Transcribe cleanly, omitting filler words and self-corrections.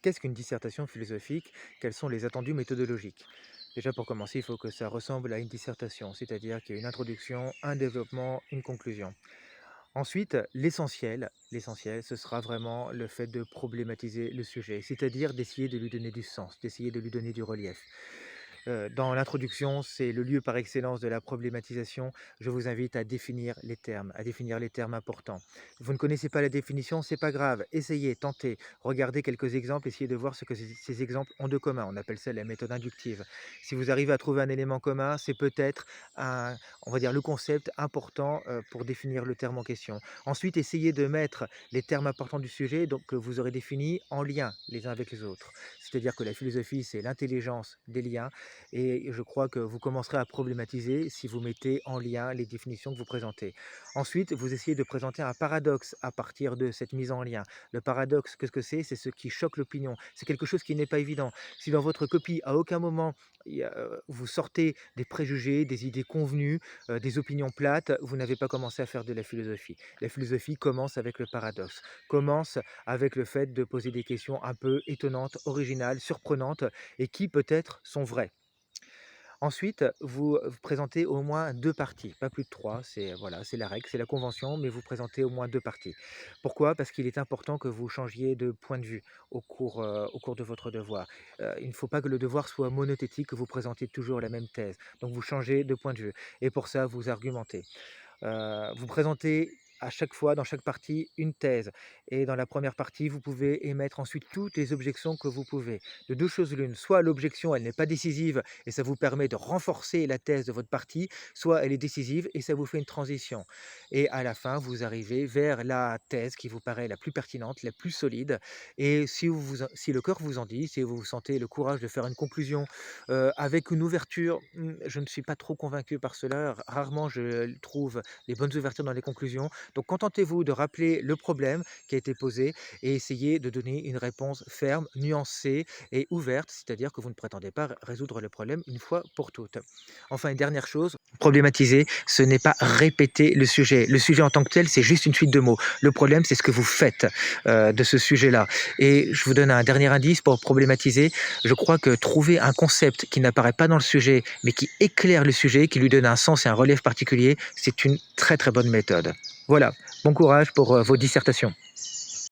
Qu'est-ce qu'une dissertation philosophique? Quels sont les attendus méthodologiques? Déjà pour commencer, il faut que ça ressemble à une dissertation, c'est-à-dire qu'il y a une introduction, un développement, une conclusion. Ensuite, l'essentiel, ce sera vraiment le fait de problématiser le sujet, c'est-à-dire d'essayer de lui donner du sens, d'essayer de lui donner du relief. Dans l'introduction, c'est le lieu par excellence de la problématisation. Je vous invite à définir les termes importants. Vous ne connaissez pas la définition, c'est pas grave. Essayez, tentez, regardez quelques exemples, essayez de voir ce que ces exemples ont de commun. On appelle ça la méthode inductive. Si vous arrivez à trouver un élément commun, c'est peut-être on va dire le concept important pour définir le terme en question. Ensuite, essayez de mettre les termes importants du sujet donc, que vous aurez définis en lien les uns avec les autres. C'est-à-dire que la philosophie, c'est l'intelligence des liens et je crois que vous commencerez à problématiser si vous mettez en lien les définitions que vous présentez. Ensuite, vous essayez de présenter un paradoxe à partir de cette mise en lien. Le paradoxe, qu'est-ce que c'est? C'est ce qui choque l'opinion. C'est quelque chose qui n'est pas évident. Si dans votre copie, à aucun moment, vous sortez des préjugés, des idées convenues, des opinions plates, vous n'avez pas commencé à faire de la philosophie. La philosophie commence avec le paradoxe, commence avec le fait de poser des questions un peu étonnantes, originales, surprenantes et qui peut-être sont vraies. Ensuite, vous présentez au moins 2 parties, pas plus de 3. C'est voilà, c'est la règle, c'est la convention, mais vous présentez au moins 2 parties. Pourquoi? Parce qu'il est important que vous changiez de point de vue au cours de votre devoir. Il ne faut pas que le devoir soit monothétique, que vous présentiez toujours la même thèse. Donc vous changez de point de vue et pour ça, vous argumentez. Vous présentez à chaque fois, dans chaque partie, une thèse et dans la première partie, vous pouvez émettre ensuite toutes les objections que vous pouvez. De 2 choses l'une, soit l'objection, elle n'est pas décisive et ça vous permet de renforcer la thèse de votre partie, soit elle est décisive et ça vous fait une transition et à la fin, vous arrivez vers la thèse qui vous paraît la plus pertinente, la plus solide et si le cœur vous en dit, si vous sentez le courage de faire une conclusion, avec une ouverture, je ne suis pas trop convaincu par cela. Rarement je trouve les bonnes ouvertures dans les conclusions. Donc contentez-vous de rappeler le problème qui a été posé et essayez de donner une réponse ferme, nuancée et ouverte, c'est-à-dire que vous ne prétendez pas résoudre le problème une fois pour toutes. Enfin, une dernière chose, problématiser, ce n'est pas répéter le sujet. Le sujet en tant que tel, c'est juste une suite de mots. Le problème, c'est ce que vous faites de ce sujet-là. Et je vous donne un dernier indice pour problématiser. Je crois que trouver un concept qui n'apparaît pas dans le sujet, mais qui éclaire le sujet, qui lui donne un sens et un relief particulier, c'est une très très bonne méthode. Voilà, bon courage pour vos dissertations.